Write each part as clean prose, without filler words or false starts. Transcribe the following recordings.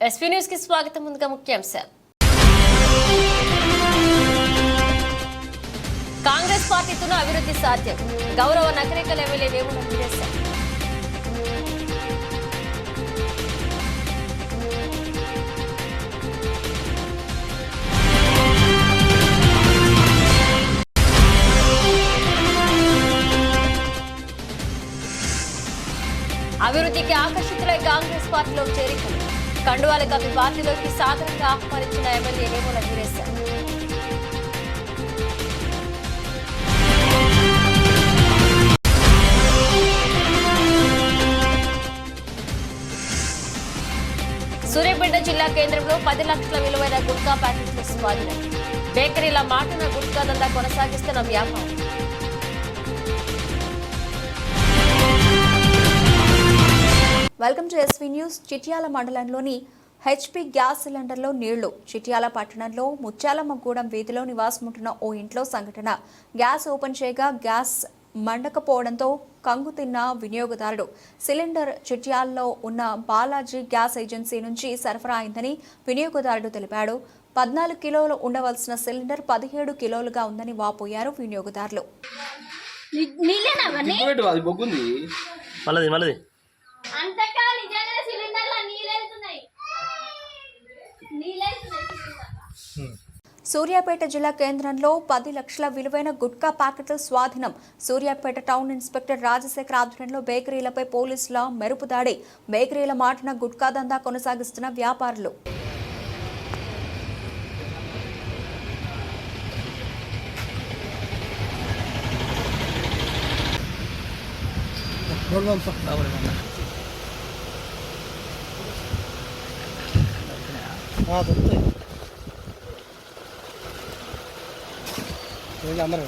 SV news కి స్వాగతం. ముందుగా ముఖ్యాంశాలు. కాంగ్రెస్ పార్టీతోనూ అభివృద్ధి సాధ్యం. గౌరవ నగరికల్ ఎమ్మెల్యే వేముల వీరేశం. అభివృద్ధికి ఆకర్షితులై కాంగ్రెస్ పార్టీలో చేరికలు. కండువాల కవి పార్టీలోకి సాధారణంగా ఆహ్వానించిన ఎమ్మెల్యే వేముల వీరేశం. సూర్యాపేట జిల్లా కేంద్రంలో 10 లక్షల విలువైన గుట్కా ప్యాకెట్లు స్వాధీనం. బేకరీల మాటన గుట్కా దందా కొనసాగిస్తున్న వ్యాపారం. Welcome to SV news. Chityala మండలంలోని హెచ్పీ గ్యాస్ సిలిండర్లో నీళ్లు. చిట్యాల పట్టణంలో ముత్యాలమ్మగూడెం వీధిలో నివాసముంటున్న ఓ ఇంట్లో సంఘటన. గ్యాస్ ఓపెన్ చేయగా గ్యాస్ మండకపోవడంతో కంగుతిన్న వినియోగదారుడు. సిలిండర్ చిట్యాలలో ఉన్న బాలాజీ గ్యాస్ ఏజెన్సీ నుంచి సరఫరా అయిందని వినియోగదారుడు తెలిపాడు. 14 కిలోలు ఉండవలసిన సిలిండర్ 17 కిలోలుగా ఉందని వాపోయారు వినియోగదారులు. సూర్యాపేట జిల్లా కేంద్రంలో 10 లక్షల విలువైన గుట్కా ప్యాకెట్ల స్వాధీనం. సూర్యాపేట టౌన్ ఇన్స్పెక్టర్ రాజశేఖర్ ఆధ్వర్యంలో బేకరీలపై పోలీసుల మెరుపు దాడి. బేకరీల మాటన గుట్కా దందా కొనసాగిస్తున్న వ్యాపారులు. అందరూ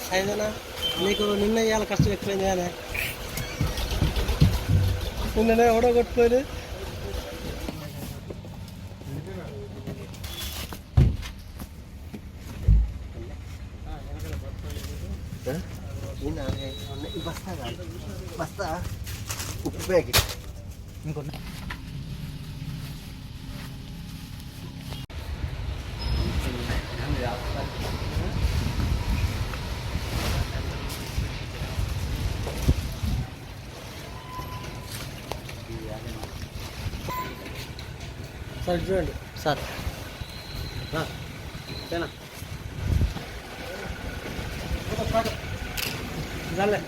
సైజనా నీకు నిన్న ఇవాళ కష్టం ఎక్కువైంది కానీ నిన్ననే ఎవడో కొట్టుకోలేదు. బస్తా ఉప్పు ప్యాకెట్ ఇంకొన్న సార్ చూడండి సార్ झालं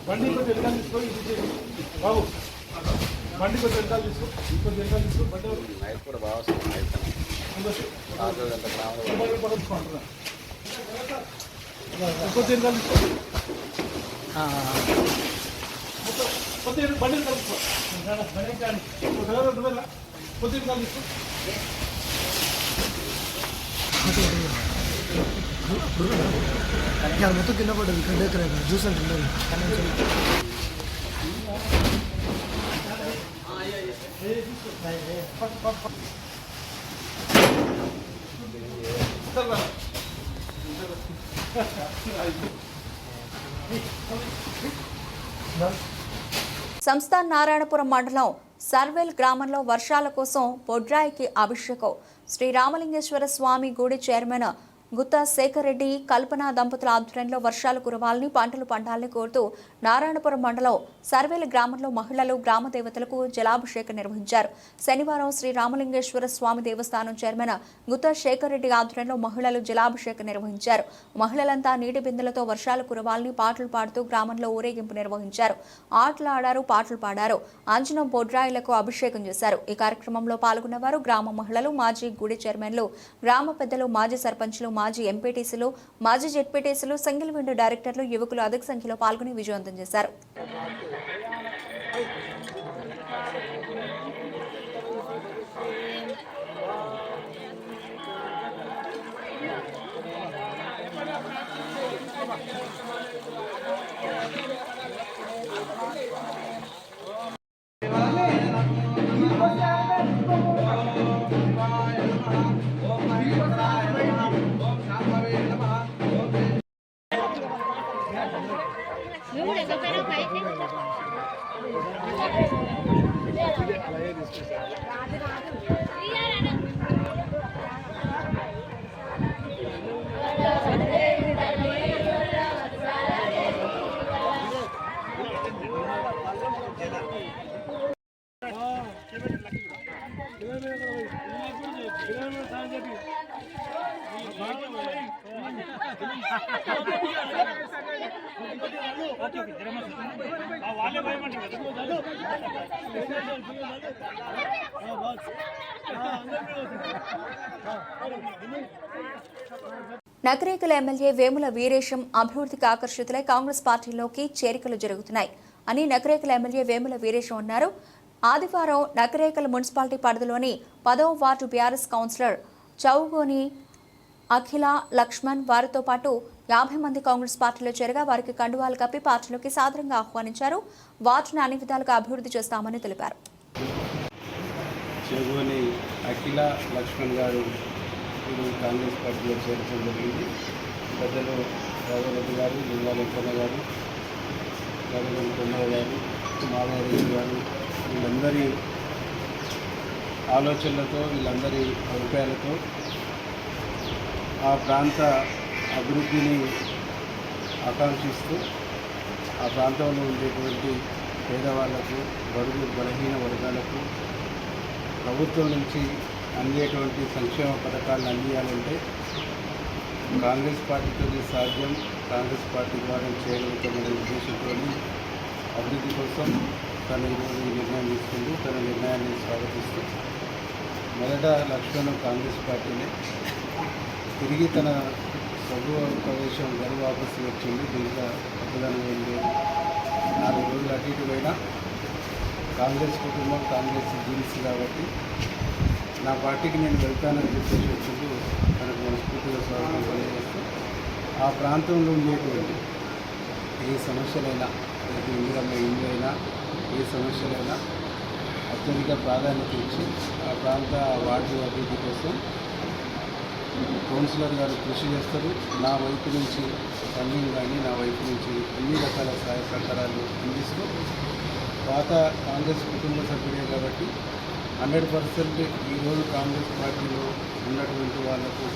బండి కొంచెం వెనకాల తీసుకో. బాబు బండి కొంచెం వెనకాల తీసుకో. కొంచెం వెనకాల తీసుకో. బండి కూడా బాగా కొంచెం వెనకాల తీసుకో. కొద్దిగా బండి వెనకాల తీసుకో. కొద్దిగా వెనకాల తీసుకో. మొత్తం కింద పడ్డది. దగ్గర జ్యూస్ అంటే సంస్థాన్ నారాయణపురం మండలం సర్వేల్ గ్రామంలో వర్షాల కోసం బొడ్రాయికి అభిషేకం. శ్రీ రామలింగేశ్వర స్వామి గుడి చైర్మన్ గుత్తా శేఖర్ రెడ్డి కల్పన దంపతుల ఆధ్వర్యంలో వర్షాలు కురవాలని పంటలు పండాలని కోరుతూ నారాయణపురం మండలం సర్వేల గ్రామంలో మహిళలు గ్రామ దేవతలకు జలాభిషేకం నిర్వహించారు. శనివారం శ్రీ రామలింగేశ్వర స్వామి దేవస్థానం చైర్మన్ గుత్తా శేఖర్ రెడ్డి ఆధ్వర్యంలో మహిళలు జలాభిషేకం నిర్వహించారు. మహిళలంతా నీటి బిందెలతో వర్షాలు కురవాలని పాటలు పాడుతూ గ్రామంలో ఊరేగింపు నిర్వహించారు. ఆటలు ఆడారు, పాటలు పాడారు. అంజనం బొడ్రాయిలకు అభిషేకం చేశారు. ఈ కార్యక్రమంలో పాల్గొన్న వారు గ్రామ మహిళలు, మాజీ గుడి చైర్మన్లు, గ్రామ పెద్దలు, మాజీ సర్పంచ్లు, మాజీ ఎంపీటీసీలు, మాజీ జెడ్పీటీసీలు, సింగిల్ విండో డైరెక్టర్లు, యువకులు అధిక సంఖ్యలో పాల్గొని విజయవంతం చేశారు. నకరేకల్ ఎమ్మెల్యే వేముల వీరేశం అభివృద్ధికి ఆకర్షితులై కాంగ్రెస్ పార్టీలోకి చేరికలు జరుగుతున్నాయి అని నకరేకల్ ఎమ్మెల్యే వేముల వీరేశం అన్నారు. ఆదివారం నకరేకల్ మున్సిపాలిటీ పరిధిలోని 10వ వార్డు బీఆర్ఎస్ కౌన్సిలర్ చౌగోని అఖిల లక్ష్మణ్ వారితో పాటు 50 మంది కాంగ్రెస్ పార్టీలో చేరగా వారికి కండువాలు కప్పి పార్టీలోకి సాదరంగా ఆహ్వానించారు. వార్డును అన్ని విధాలుగా అభివృద్ధి చేస్తామని తెలిపారు. చౌగోని అఖిల లక్ష్మణ్ గారు కాంగ్రెస్ పార్టీలో చేరడం జరిగింది. పెద్దలు రాఘవరెడ్డి గారు, లింగాలెంకన్న గారు, రాఘవరెడ్డి కొండయ్య గారు, మాధవరెడ్డి గారు వీళ్ళందరి ఆలోచనలతో, వీళ్ళందరి అభిప్రాయాలతో ఆ ప్రాంత అభివృద్ధిని ఆకాంక్షిస్తూ ఆ ప్రాంతంలో ఉండేటువంటి పేదవాళ్లకు, బడుగు బలహీన వర్గాలకు ప్రభుత్వం నుంచి అందేటువంటి సంక్షేమ పథకాలను అందియాలంటే కాంగ్రెస్ పార్టీతో సాధ్యం, కాంగ్రెస్ పార్టీ ద్వారా చేయగలుగుతామనే ఉద్దేశంతో అభివృద్ధి కోసం తను ఈరోజు ఈ నిర్ణయం తీసుకుంటూ తన నిర్ణయాన్ని స్వాగతిస్తూ మొదట లక్ష్మణ్ కాంగ్రెస్ పార్టీనే తిరిగి తన సభ ప్రవేశం గడువు వాపసు వచ్చింది. దీంట్లో కొత్తదనం ఏం లేదు. 4 రోజులు అటు ఇటు పోయినా కాంగ్రెస్ కుటుంబం కాంగ్రెస్ జీన్స్ కాబట్టి నా పార్టీకి నేను వెళ్తానని చెప్పేసి వచ్చింది. తనకు మనస్ఫూర్తిగా స్వాగతం తెలియజేస్తూ ఆ ప్రాంతంలో ఉండేటువంటి ఏ సమస్యలైనా, రేపు ఇందిరమ్మ ఇల్లు అయినా, ఏ సమస్యలైనా అత్యధిక ప్రాధాన్యత ఇచ్చి ఆ ప్రాంత వార్డు అభివృద్ధి కోసం కౌన్సిలర్ గారు కృషి చేస్తారు. నా వైపు నుంచి ఫండింగ్ కానీ, నా వైపు నుంచి అన్ని రకాల సహాయ సహకారాలు అందిస్తూ పాత కాంగ్రెస్ కుటుంబ సభ్యుడే కాబట్టి 100% ఈరోజు కాంగ్రెస్ పార్టీలో ఉన్నటువంటి వాళ్లకు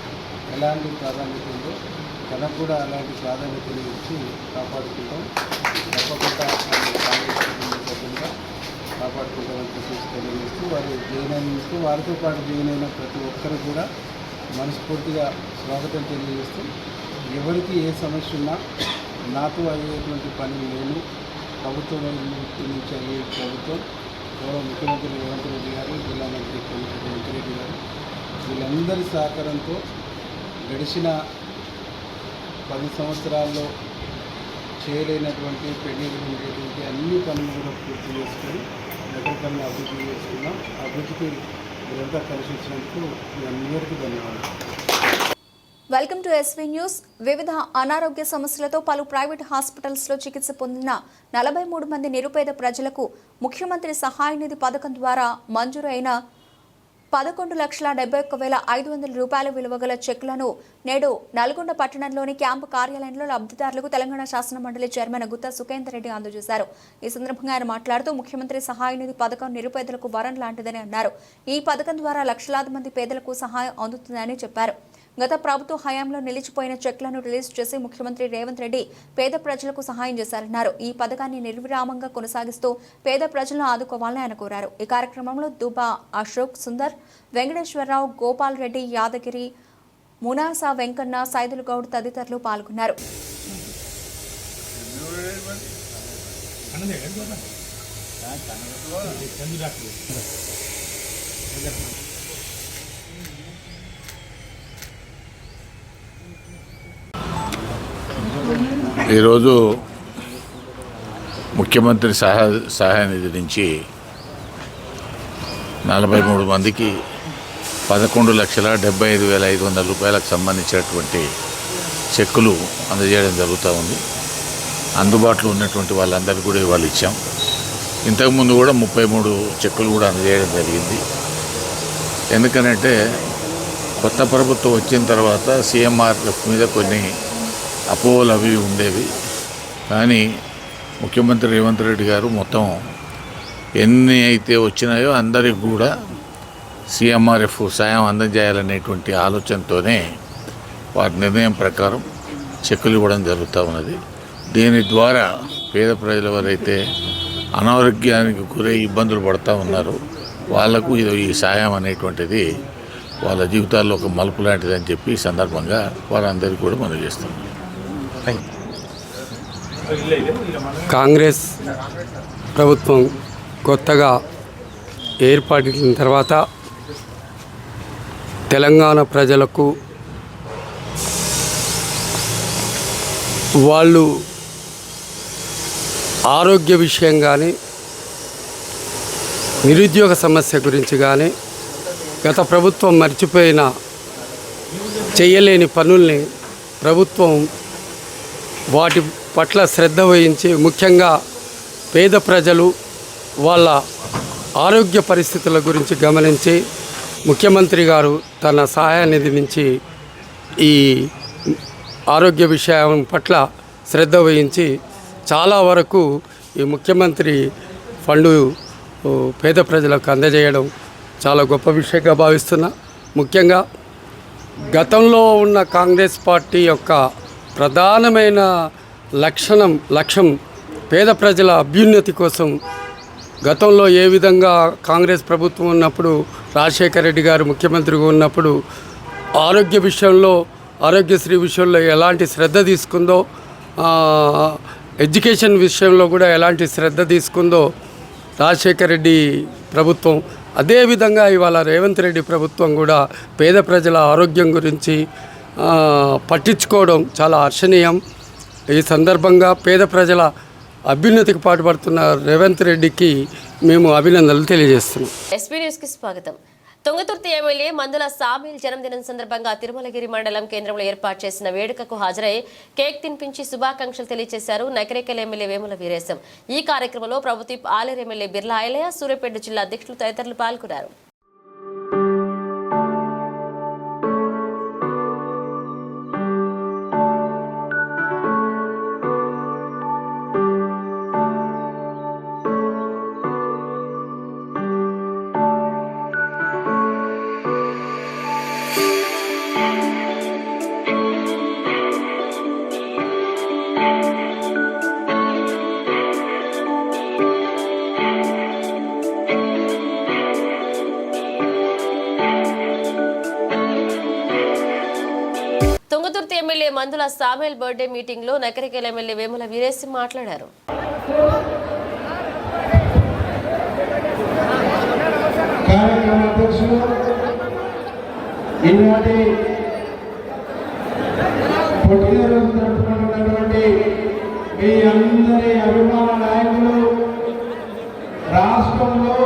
ఎలాంటి ప్రాధాన్యత ఉందో తనకు కూడా అలాంటి ప్రాధాన్యతలు ఇచ్చి కాపాడుకుంటాం. తప్పకుండా కాంగ్రెస్ కుటుంబ సభ్యులుగా కాపాడుకుంటామని చెప్పేసి తెలియజేస్తూ వారు జైన్ అయినందుకు వారితో పాటు జైన్ అయిన ప్రతి ఒక్కరు కూడా మనస్ఫూర్తిగా స్వాగతం తెలియజేస్తూ ఎవరికి ఏ సమస్య ఉన్నా నాతో అయ్యేటువంటి పని నేను ప్రభుత్వం నుంచి అయ్యే ప్రభుత్వం గౌరవ ముఖ్యమంత్రి రేవంత్ రెడ్డి గారు, జిల్లా మంత్రి వెంకరెడ్డి గారు వీళ్ళందరి సహకారంతో గడిచిన 10 సంవత్సరాల్లో చేయలేనటువంటి పెండింగ్ ఉండేటువంటి అన్ని పనులు కూడా పూర్తి చేసుకొని నగరికల్ని అభివృద్ధి చేసుకున్నాం. అభివృద్ధికి మీరంతా కలిసి వచ్చినందుకు మీ అందరికీ ధన్యవాదాలు. Welcome to SV news. వివిధ అనారోగ్య సమస్యలతో పలు ప్రైవేట్ హాస్పిటల్స్లో చికిత్స పొందిన 43 మంది నిరుపేద ప్రజలకు ముఖ్యమంత్రి సహాయ నిధి పథకం ద్వారా మంజూరు అయిన 11,71,500 రూపాయల విలువ గల చెక్కులను నేడు నల్గొండ పట్టణంలోని క్యాంపు కార్యాలయంలో లబ్ధిదారులకు తెలంగాణ శాసన మండలి చైర్మన్ గుత్తా సుఖేందర్ రెడ్డి అందజేశారు. ఈ సందర్భంగా ఆయన మాట్లాడుతూ ముఖ్యమంత్రి సహాయ నిధి పథకం నిరుపేదలకు వరం లాంటిదని అన్నారు. ఈ పథకం ద్వారా లక్షలాది మంది పేదలకు సహాయం అందుతుందని చెప్పారు. గత ప్రభుత్వ హయాంలో నిలిచిపోయిన చెక్లను రిలీజ్ చేసి ముఖ్యమంత్రి రేవంత్ రెడ్డి పేద ప్రజలకు సహాయం చేశారన్నారు. ఈ పథకాన్ని నిర్విరామంగా కొనసాగిస్తూ పేద ప్రజలను ఆదుకోవాలని ఆయన కోరారు. ఈ కార్యక్రమంలో దుబా అశోక్ సుందర్, వెంకటేశ్వరరావు, గోపాల్ రెడ్డి, యాదగిరి, మునాసా వెంకన్న, సైదుల్ గౌడ్ తదితరులు పాల్గొన్నారు. ఈరోజు ముఖ్యమంత్రి సహాయ నిధి నుంచి 43 మందికి 11,75,500 రూపాయలకు సంబంధించినటువంటి చెక్కులు అందజేయడం జరుగుతూ ఉంది. అందుబాటులో ఉన్నటువంటి వాళ్ళందరికీ కూడా ఇవాళ ఇచ్చాం. ఇంతకుముందు కూడా 33 చెక్కులు కూడా అందజేయడం జరిగింది. ఎందుకనంటే కొత్త ప్రభుత్వం వచ్చిన తర్వాత సీఎంఆర్ఎఫ్ మీద కొన్ని అపోహలు అవి ఉండేవి. కానీ ముఖ్యమంత్రి రేవంత్ రెడ్డి గారు మొత్తం ఎన్ని అయితే వచ్చినాయో అందరికి కూడా సీఎంఆర్ఎఫ్ సాయం అందజేయాలనేటువంటి ఆలోచనతోనే వారి నిర్ణయం ప్రకారం చెక్కులు ఇవ్వడం జరుగుతూ ఉన్నది. దీని ద్వారా పేద ప్రజలు ఎవరైతే అనారోగ్యానికి గురై ఇబ్బందులు పడుతూ ఉన్నారో వాళ్లకు ఈ సాయం అనేటువంటిది వాళ్ళ జీవితాల్లో ఒక మలుపు లాంటిదని చెప్పి ఈ సందర్భంగా వారందరికీ కూడా మనం చేస్తాం. కాంగ్రెస్ ప్రభుత్వం కొత్తగా ఏర్పాటైన తర్వాత తెలంగాణ ప్రజలకు వాళ్ళు ఆరోగ్య విషయం కానీ నిరుద్యోగ సమస్య గురించి కానీ గత ప్రభుత్వం మర్చిపోయిన చేయలేని పనుల్ని ప్రభుత్వం వాటి పట్ల శ్రద్ధ వహించి ముఖ్యంగా పేద ప్రజలు వాళ్ళ ఆరోగ్య పరిస్థితుల గురించి గమనించి ముఖ్యమంత్రి గారు తన సహాయ నిధి నుంచి ఈ ఆరోగ్య విషయం పట్ల శ్రద్ధ వహించి చాలా వరకు ఈ ముఖ్యమంత్రి ఫండు పేద ప్రజలకు అందజేయడం చాలా గొప్ప విషయంగా భావిస్తున్నా. ముఖ్యంగా గతంలో ఉన్న కాంగ్రెస్ పార్టీ యొక్క ప్రధానమైన లక్ష్యం పేద ప్రజల అభ్యున్నతి కోసం గతంలో ఏ విధంగా కాంగ్రెస్ ప్రభుత్వం ఉన్నప్పుడు రాజశేఖర రెడ్డి గారు ముఖ్యమంత్రిగా ఉన్నప్పుడు ఆరోగ్య విషయంలో ఆరోగ్యశ్రీ విషయంలో ఎలాంటి శ్రద్ధ తీసుకుందో, ఎడ్యుకేషన్ విషయంలో కూడా ఎలాంటి శ్రద్ధ తీసుకుందో రాజశేఖర రెడ్డి ప్రభుత్వం, అదేవిధంగా ఇవాళ రేవంత్ రెడ్డి ప్రభుత్వం కూడా పేద ప్రజల ఆరోగ్యం గురించి పట్టించుకోవడం చాలా హర్షణీయం. ఈ సందర్భంగా పేద ప్రజల అభ్యున్నతికి పాటుపడుతున్న రేవంత్ రెడ్డికి మేము అభినందనలు తెలియజేస్తున్నాం. ఎస్పీ న్యూస్ కి స్వాగతం. తుంగతుర్తి ఎమ్మెల్యే మందుల సామీల్ జన్మదినం సందర్భంగా తిరుమలగిరి మండలం కేంద్రంలో ఏర్పాటు చేసిన వేడుకకు హాజరై కేక్ తినిపించి శుభాకాంక్షలు తెలియజేశారు నకరేకల్ ఎమ్మెల్యే వేముల వీరేశం. ఈ కార్యక్రమంలో ప్రభుత్వ ఆలేరు ఎమ్మెల్యే బిర్లా ఐలయ్య, సూర్యాపేట జిల్లా అధ్యక్షులు తదితరులు పాల్గొన్నారు. తుంగతుర్తి ఎమ్మెల్యే మందుల సామేల్ బర్త్డే మీటింగ్ లో నకరికల్ ఎమ్మెల్యే వేముల వీరేశం మాట్లాడారు. రాష్ట్రంలో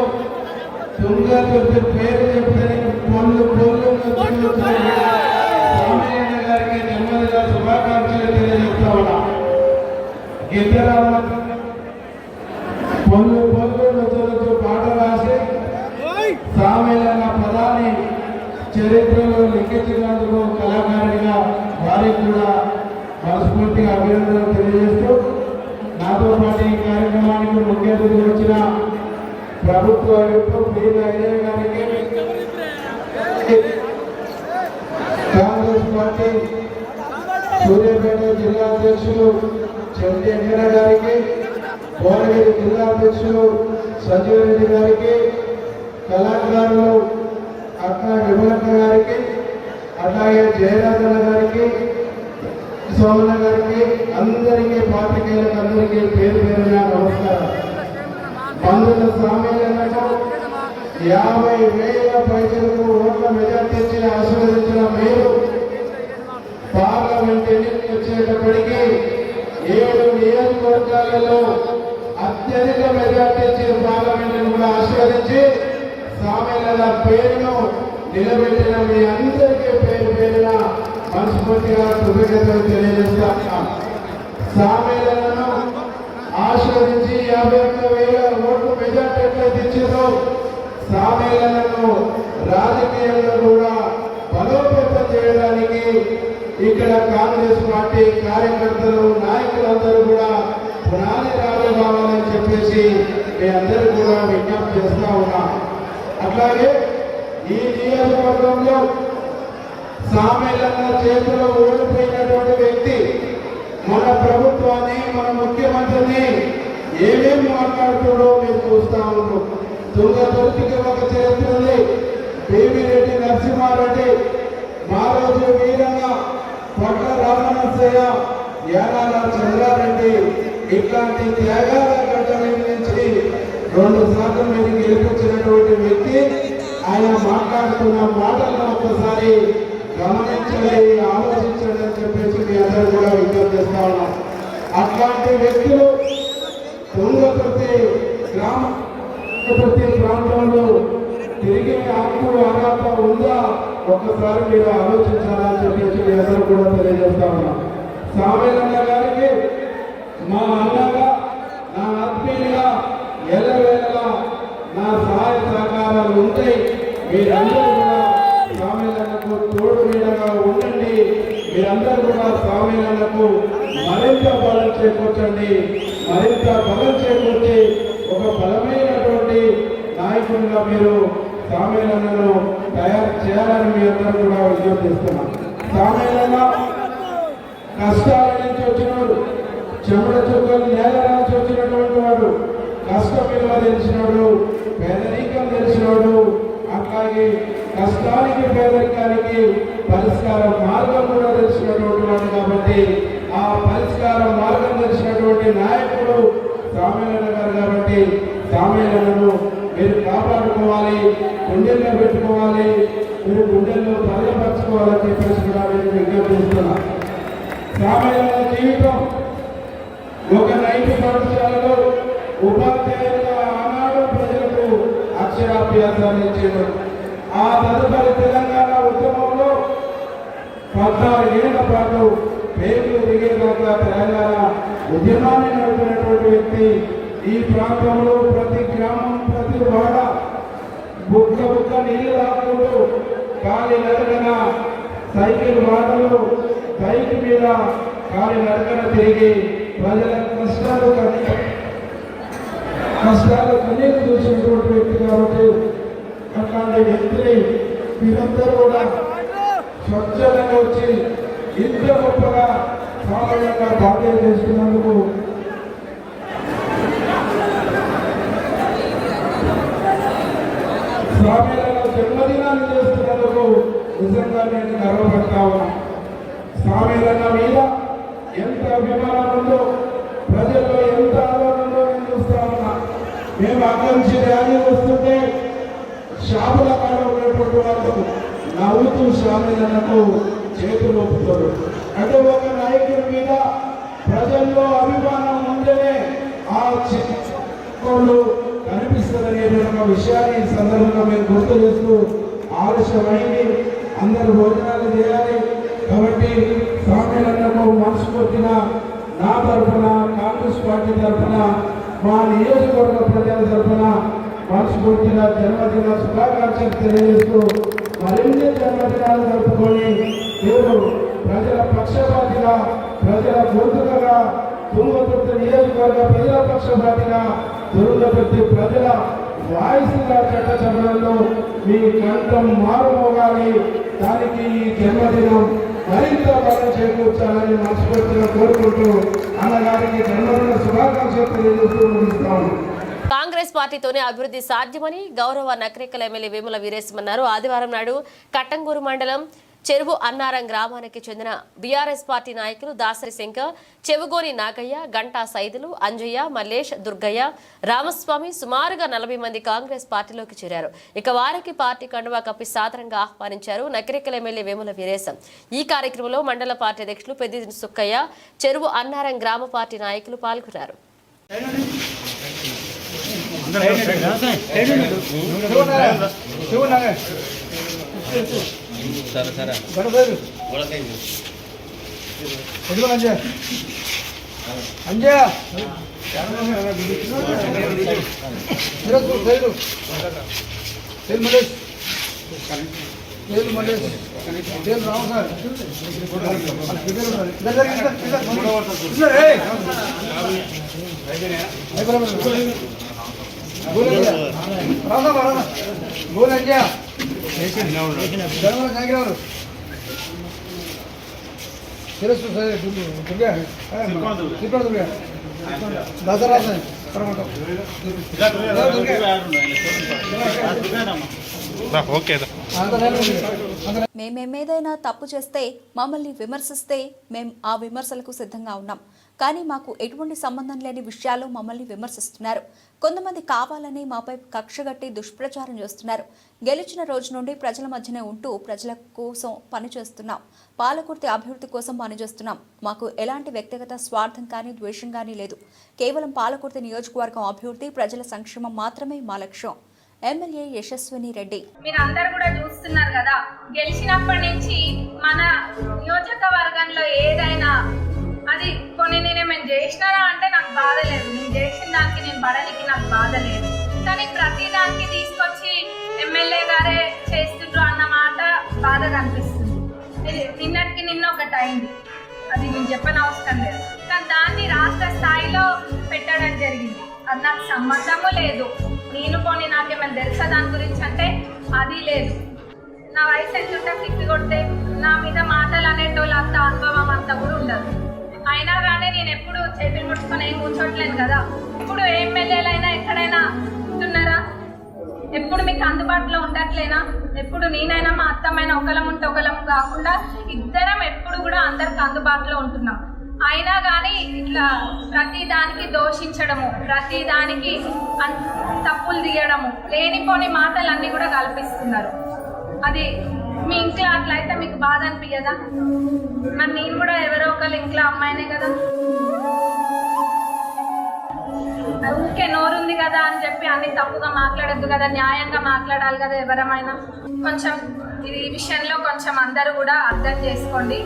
తుంగతుర్తి పేరు చెప్తే పొల్లు గారికి నెమ్మదిగా శుభాకాంక్షలు తెలియజేస్తా ఉన్నా. గిద్దరామ పొల్లు పాట రాసి సామేలన్న పదాన్ని చరిత్రలో లిఖించినందుకు కళాకారుడిగా వారికి కూడా మనస్ఫూర్తిగా అభినందనలు తెలియజేస్తూ నాతో పాటు ఈ కార్యక్రమానికి ముఖ్య అతిథి వచ్చిన ప్రభుత్వ గారికి కాంగ్రెస్ కాంగ్రెస్ పార్టీ సూర్యాపేట జిల్లా అధ్యక్షులు చెండి వెంకన్న గారికి, భువనగిరి జిల్లా అధ్యక్షులు సంజీవ్ రెడ్డి గారికి, కళాకారులు అక్క విమలక్క గారికి, అలాగే జయరాజన్న గారికి, సోమన్న గారికి, అందరికీ పాత్రికేయులకు అందరికీ పేరు పేరున నమస్కారం. మందుల సమ్మేళనకు 50,000 ప్రజలకు ఓట్ల మెజార్టీ ఇచ్చి ఆశీర్వదించిన మీరు పార్లమెంట్ ఎన్నికలు వచ్చేటప్పటికీ 7 నియోజకవర్గాలలో అత్యధిక మెజార్టీ ఇచ్చి పార్లమెంట్ కూడా ఆశీర్వదించి సమ్మేళన పేరును నిలబెట్టిన మీ అందరికీ పేరు పేరున మనస్ఫూర్తిగా కృతజ్ఞతలు తెలియజేస్తాం. సమ్మేళనను ఆశీర్వదించి 51,000 ఓట్లు మెజార్టీ ఎట్లయితే ఇచ్చిందో సమ్మేళనను రాజకీయంలో కూడా బలోపేతం చేయడానికి ఇక్కడ కాంగ్రెస్ పార్టీ కార్యకర్తలు నాయకులందరూ కూడా పునాది రాజు కావాలని చెప్పేసి మీ అందరూ కూడా విజ్ఞప్తి చేస్తా ఉన్నాం. అట్లాగే ఈ నియోజకవర్గంలో సమ్మేళన చేతిలో ఓడిపోయినటువంటి వ్యక్తి మన ప్రభుత్వాన్ని, మన ముఖ్యమంత్రిని ఏమేమి మాట్లాడుతుండో మీరు చూస్తా ఉన్నారు. తుంగతుర్తికి ఒక చరిత్ర ఉంది. బేబిరెడ్డి నరసింహారెడ్డి, మారోజు వీరన్న, పట్ల రామనరసయ్య, యానాల చంద్రారెడ్డి ఇట్లాంటి త్యాగాల గడ్డ మీద నుంచి 2 సార్లు మీరు గెలిపించినటువంటి వ్యక్తి. ఆయన మాట్లాడుతున్న మాటలను ఒక్కసారి గమనించండి, ఆలోచించండి అని చెప్పేసి మీ అందరూ కూడా విజ్ఞప్తి చేస్తా ఉన్నాం. అట్లాంటి వ్యక్తులు తుంగతుర్తి ప్రతి ప్రాంతంలో తిరిగే హక్కు అర్హత ఉందా ఒక్కసారి మీరు ఆలోచించాలని చెప్పేసి మీ అందరూ కూడా తెలియజేస్తా ఉన్నాం. సమ్మేళన గారికి మా అన్నగా, నా ఆత్మీయుగా ఎల్లవేళలా నా సహాయ సహకారాలు ఉంటాయి. మీరందరూ కూడా సమ్మేళనకు తోడు నీడగా ఉండండి. మీరందరూ కూడా సమ్మేళనకు మరింత బలం చేకూర్చండి. మరింత బలం చేకూర్చి ఒక బలమైనటువంటి నాయకుడిగా మీరు సమ్మేళనను తయారు చేయాలని మీ అందరూ కూడా విజ్ఞప్తిస్తున్నాం. సమ్మేళన కష్టాల నుంచి వచ్చినవాడు, చెమట చుక్కలు నేల రాసి వచ్చినటువంటి వాడు, కష్టం విలువ తెలిసినాడు, పేదరికం తెలిసినాడు, అట్లాగే కష్టానికి పేదరికానికి పరిష్కార మార్గం కూడా తెలిసినటువంటి వాడు. కాబట్టి ఆ పరిష్కార మార్గం తెలిసినటువంటి నాయకుడు సమ్మేళన గారు. కాబట్టి సమ్మేళనను మీరు కాపాడుకోవాలి, గుండెల్లో పెట్టుకోవాలి, మీరు గుండెల్లో భద్రపరచుకోవాలని చెప్పేసి కూడా నేను విజ్ఞప్తి చేస్తున్నా. సమ్మేళన జీవితం ఒక నైతి పాఠశాలలో ఉపాధ్యాయులుగా ఆనాడు ప్రజలకు అక్షరాభ్యాసాన్ని ఇచ్చారు. ఆ తదుపరి తెలంగాణ ఉద్యమంలో 14 ఏళ్ల పాటు పేర్లు దిగేదాకా తెలంగాణ ఉద్యమాన్ని నడిపినటువంటి వ్యక్తి. ఈ ప్రాంతంలో ప్రతి గ్రామం, ప్రతి వాడ బుక్క నీళ్లు రాకుండా కాలి నడకన, సైకిల్ వాడలు, బైక్ మీద కాలి నడకన తిరిగి ప్రజల కష్టాలు కన్నీరు చూసినటువంటి వ్యక్తి. కాబట్టి అట్లాంటి వ్యక్తిని మీరందరూ కూడా స్వచ్ఛంగా వచ్చి ఇంత గొప్పగా సామాన్యంగా బాధ్యత చేస్తున్నందుకు సమ్మేళన జన్మదినాన్ని చేస్తున్నందుకు నిజంగా నేను గర్వపడతా ఉన్నా. సమ్మేళన మీద ఎంత అభిమానం ఉందో, ప్రజల్లో ఎంత ఆదరణ ఉందో నేను చూస్తా ఉన్నా. మేము అక్కడి నుంచి ర్యాలీ వస్తుంటే షాపుల కాడ ఉన్నటువంటి వాళ్ళు నవ్వుతూ సమ్మేళనకు చేతులు ఒప్పుతారు. అంటే ఒక నాయకుడి మీద ప్రజల్లో అభిమానం ఉంటేనే ఆ చిక్కులు కనిపిస్తుందనే ఒక విషయాన్ని ఈ సందర్భంగా మేము గుర్తు చేస్తూ, ఆలస్యమైంది, అందరూ భోజనాలు చేయాలి. కాబట్టి సమ్మేళనకు మనస్ఫూర్తిగా నా తరఫున, కాంగ్రెస్ పార్టీ తరఫున, మా నియోజకవర్గ ప్రజల తరఫున మనస్ఫూర్తిగా జన్మదిన శుభాకాంక్షలు తెలియజేస్తూ మరిన్ని జన్మదినాలు జరుపుకొని మీరు ప్రజల పక్షపాతిగా, ప్రజల గొంతుకగా, తుంగతుర్తి నియోజకవర్గ ప్రజల పక్షపాతిగా, తుంగతుర్తి ప్రజల వాయిస్గా చట్టసభలలో మీ కంఠం మారుమోగాలి. దానికి ఈ జన్మదినం చేకూర్చాలని మనస్ఫూర్తిగా కోరుకుంటూ అన్నగారికి జన్మదిన శుభాకాంక్షలు తెలియజేస్తూ ముగిస్తాము. కాంగ్రెస్ పార్టీతోనే అభివృద్ధి సాధ్యమని గౌరవ నకరికల ఎమ్మెల్యే వేముల వీరేశం అన్నారు. ఆదివారం నాడు కట్టంగూరు మండలం చెరువు అన్నారం గ్రామానికి చెందిన బీఆర్ఎస్ పార్టీ నాయకులు దాసరి శంకర్, చెవుగోని నాగయ్య, గంటా సైదులు, అంజయ్య, మల్లేష్, దుర్గయ్య, రామస్వామి సుమారుగా 40 మంది కాంగ్రెస్ పార్టీలోకి చేరారు. ఇక వారికి పార్టీ కండువా కప్పి సాదరంగా ఆహ్వానించారు నకరికల ఎమ్మెల్యే వేముల వీరేశం. ఈ కార్యక్రమంలో మండల పార్టీ అధ్యక్షులు పెద్దిదిని సుక్కయ్య, చెరువు అన్నారం గ్రామ పార్టీ నాయకులు పాల్గొన్నారు. మేమేదైనా తప్పు చేస్తే మమ్మల్ని విమర్శిస్తే మేం ఆ విమర్శలకు సిద్ధంగా ఉన్నాం. కానీ మాకు ఎటువంటి సంబంధం లేని విషయాలు మమ్మల్ని విమర్శిస్తున్నారు. కొంతమంది కావాలని మాపై కక్షగట్టి దుష్ప్రచారం చేస్తున్నారు. గెలిచిన రోజు నుండి ప్రజల మధ్యనే ఉంటూ ప్రజల కోసం పనిచేస్తున్నాం. పాలకుర్తి అభివృద్ధి కోసం పనిచేస్తున్నాం. మాకు ఎలాంటి వ్యక్తిగత స్వార్థం కానీ ద్వేషం కానీ లేదు. కేవలం పాలకుర్తి నియోజకవర్గం అభివృద్ధి, ప్రజల సంక్షేమం మాత్రమే మా లక్ష్యం. ఎమ్మెల్యే యశస్విని రెడ్డి. మీరందరూ కూడా చూస్తున్నారు కదా, గెలిచినప్పటి నుంచి మన నియోజకవర్గంలో ఏదైనా అది కొన్ని నేనేమైనా చేసినారా అంటే నాకు బాధ లేదు. నేను చేసిన దానికి నేను పడడానికి నాకు బాధ లేదు. కానీ ప్రతి దానికి తీసుకొచ్చి ఎమ్మెల్యే గారే చేస్తుండ్రు అన్న మాట బాధగా అనిపిస్తుంది. నిన్నటికి నిన్న ఒకటి అయింది, అది నేను చెప్పని అవసరం లేదు. కానీ దాన్ని రాష్ట్ర స్థాయిలో పెట్టడం జరిగింది. అది నాకు సంబంధము లేదు. నేను పోనీ నాకేమైనా తెలుసా దాని గురించి అంటే అది లేదు. నా వయసు ఎంత ఉంటే తిప్పి కొడితే నా మీద మాటలు అనేటోళ్ళు అంత అనుభవం అంతా కూడా ఉండదు. అయినా కానీ నేను ఎప్పుడు చేతులు ముట్టుకొని ఏం కూర్చోట్లేదు కదా. ఇప్పుడు ఎమ్మెల్యేలైనా ఎక్కడైనా ఉంటున్నారా? ఎప్పుడు మీకు అందుబాటులో ఉండట్లేనా? ఎప్పుడు నేనైనా మా అత్తమైనా ఒకలం ఉంటే ఒకలం కాకుండా ఇద్దరం ఎప్పుడు కూడా అందరికి అందుబాటులో ఉంటున్నాం. అయినా కానీ ఇట్లా ప్రతి దానికి దోషించడము, ప్రతి దానికి తప్పులు తీయడము, లేనిపోని మాటలన్నీ కూడా కల్పిస్తున్నారు. అది మీ ఇంట్లో అట్లయితే మీకు బాధ అనిపించదా? మరి నేను కూడా ఎవరో ఒకళ్ళు ఇంట్లో అమ్మాయినే కదా. ఊరికే నోరుంది కదా అని చెప్పి అన్ని తప్పుగా మాట్లాడద్దు కదా, న్యాయంగా మాట్లాడాలి కదా ఎవరమైనా. కొంచెం ఈ విషయంలో కొంచెం అందరూ కూడా అర్థం చేసుకోండి.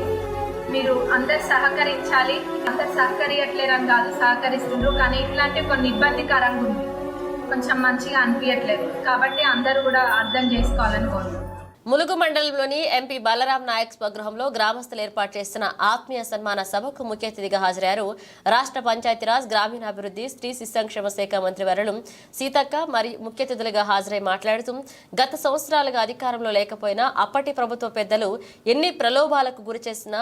మీరు అందరు సహకరించాలి. అందరు సహకరియట్లేరని కాదు, సహకరిస్తుండ్రు. కానీ ఇట్లాంటి కొన్ని ఇబ్బందికరంగా ఉంది, కొంచెం మంచిగా అనిపించట్లేదు. కాబట్టి అందరూ కూడా అర్థం చేసుకోవాలని కోరుతున్నాను. ములుగు మండలంలోని ఎంపీ బలరాం నాయక్ స్వగృహంలో గ్రామస్తులు ఏర్పాటు చేసిన ఆత్మీయ సన్మాన సభకు ముఖ్య అతిథిగా హాజరయ్యారు రాష్ట్ర పంచాయతీరాజ్, గ్రామీణాభివృద్ధి, స్త్రీ శిశు సంక్షేమ శాఖ మంత్రి వర్యులు సీతక్క. మరి ముఖ్య అతిథులుగా హాజరై మాట్లాడుతూ గత సంవత్సరాలుగా అధికారంలో లేకపోయినా అప్పటి ప్రభుత్వ పెద్దలు ఎన్ని ప్రలోభాలకు గురి చేసినా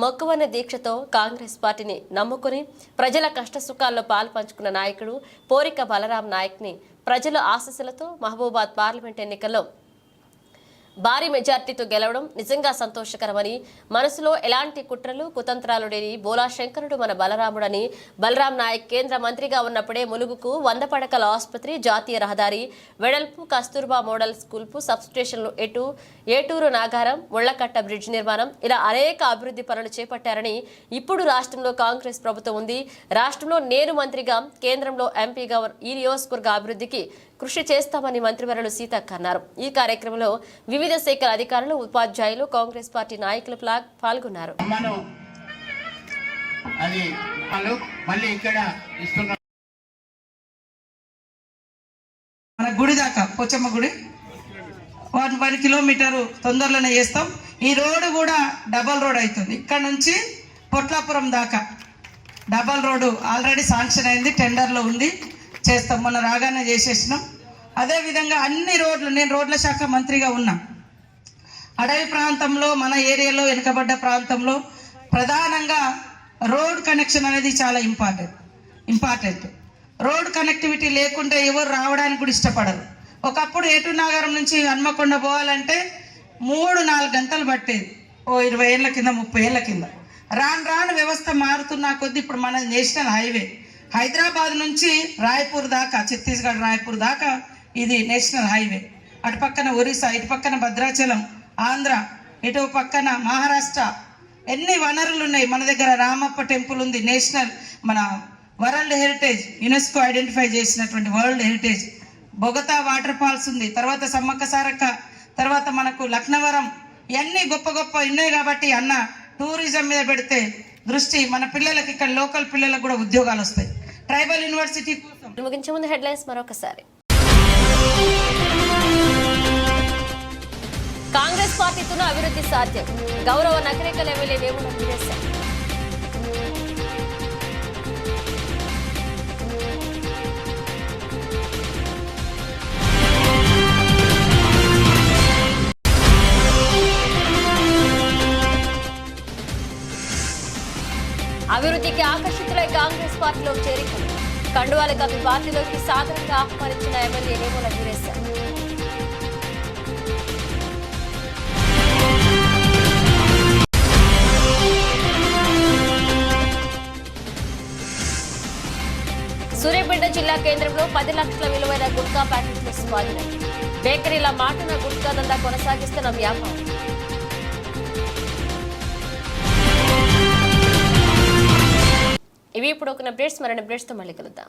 మొక్కువన్న దీక్షతో కాంగ్రెస్ పార్టీని నమ్ముకుని ప్రజల కష్టసుఖాల్లో పాల్పంచుకున్న నాయకుడు పోరిక బలరాం నాయక్ని ప్రజల ఆశీస్సులతో మహబూబాద్ పార్లమెంట్ ఎన్నికల్లో భారీ మెజార్టీతో గెలవడం నిజంగా సంతోషకరమని, మనసులో ఎలాంటి కుట్రలు కుతంత్రాలు లేని బోలా శంకరుడు మన బలరాముడని, బలరాం నాయక్ కేంద్ర మంత్రిగా ఉన్నప్పుడే ములుగుకు 100 పడకల ఆసుపత్రి, జాతీయ రహదారి వెడల్పు, కస్తూర్బా మోడల్ స్కూల్కు సబ్స్టేషన్లు, ఏటూరు నాగారం, ముళ్లకట్ట బ్రిడ్జ్ నిర్మాణం, ఇలా అనేక అభివృద్ధి పనులు చేపట్టారని, ఇప్పుడు రాష్ట్రంలో కాంగ్రెస్ ప్రభుత్వం ఉంది. రాష్ట్రంలో నేను మంత్రిగా, కేంద్రంలో ఎంపీగా ఈ నియోజకవర్గ అభివృద్ధికి కృషి చేస్తామని మంత్రివర్యులు సీతక్క అన్నారు. ఈ కార్యక్రమంలో వివిధ శాఖల అధికారులు, ఉపాధ్యాయులు, కాంగ్రెస్ పార్టీ నాయకులు పాల్గొన్నారు. మన గుడి దాకా పోచమ్మ గుడి 1 కిలోమీటర్ తొందరలోనే చేస్తాం. ఈ రోడ్డు కూడా డబల్ రోడ్ అవుతుంది. ఇక్కడ నుంచి పొట్లాపురం దాకా డబల్ రోడ్డు ఆల్రెడీ శాంక్షన్ అయింది, టెండర్లో ఉంది, చేస్తాం. మొన్న రాగానే చేసేసినాం. అదేవిధంగా అన్ని రోడ్లు, నేను రోడ్ల శాఖ మంత్రిగా ఉన్నా, అడవి ప్రాంతంలో మన ఏరియాలో వెనుకబడ్డ ప్రాంతంలో ప్రధానంగా రోడ్ కనెక్షన్ అనేది చాలా ఇంపార్టెంట్. రోడ్ కనెక్టివిటీ లేకుంటే ఎవరు రావడానికి కూడా ఇష్టపడరు. ఒకప్పుడు ఏటూరు నాగారం నుంచి హన్మకొండ పోవాలంటే 3-4 గంటలు పట్టేది, ఓ 20 ఏళ్ళ కింద 30 ఏళ్ళ కింద. రాను వ్యవస్థ మారుతున్న కొద్దీ ఇప్పుడు మన నేషనల్ హైవే హైదరాబాద్ నుంచి రాయ్పూర్ దాకా, ఛత్తీస్గఢ్ రాయ్పూర్ దాకా ఇది నేషనల్ హైవే. అటు పక్కన ఒరిస్సా, ఇటు పక్కన భద్రాచలం ఆంధ్ర, ఇటు పక్కన మహారాష్ట్ర. ఎన్ని వనరులు ఉన్నాయి మన దగ్గర. రామప్ప టెంపుల్ ఉంది, నేషనల్ మన వరల్డ్ హెరిటేజ్, యునెస్కో ఐడెంటిఫై చేసినటువంటి world heritage. Bogatha water falls ఉంది, తర్వాత సమ్మక్క సారక్క, తర్వాత మనకు లక్నవరం. ఇవన్నీ గొప్ప గొప్ప ఉన్నాయి కాబట్టి అన్న టూరిజం మీద పెడితే దృష్టి, మన పిల్లలకి ఇక్కడ లోకల్ పిల్లలకు కూడా ఉద్యోగాలు వస్తాయి. ట్రైబల్ యూనివర్సిటీ కోసం ముగించే ముందు హెడ్లైన్స్ మరొకసారి. కాంగ్రెస్ పార్టీతోనూ అభివృద్ధి సాధ్యం, గౌరవ నకరేకల్ ఎమ్మెల్యే వేముల వీరేశం. అభివృద్ధికి ఆకర్షితులై కాంగ్రెస్ పార్టీలోకి చేరికలు, కండువాల కవి పార్టీలోకి సాధారణంగా ఆహ్వానించిన ఎమ్మెల్యే వేముల వీరేశం. సూర్యాపేట జిల్లా కేంద్రంలో 10 లక్షల విలువైన గుట్కా ప్యాకెట్లు స్వాధీనం, బేకరీల మాటన గుట్కా దందా కొనసాగిస్తున్న వ్యాపారం. ఇవి ఇప్పుడు ఒక అప్డేట్స్, మరిన్ని అప్డేట్స్తో మళ్ళీ కలుద్దాం.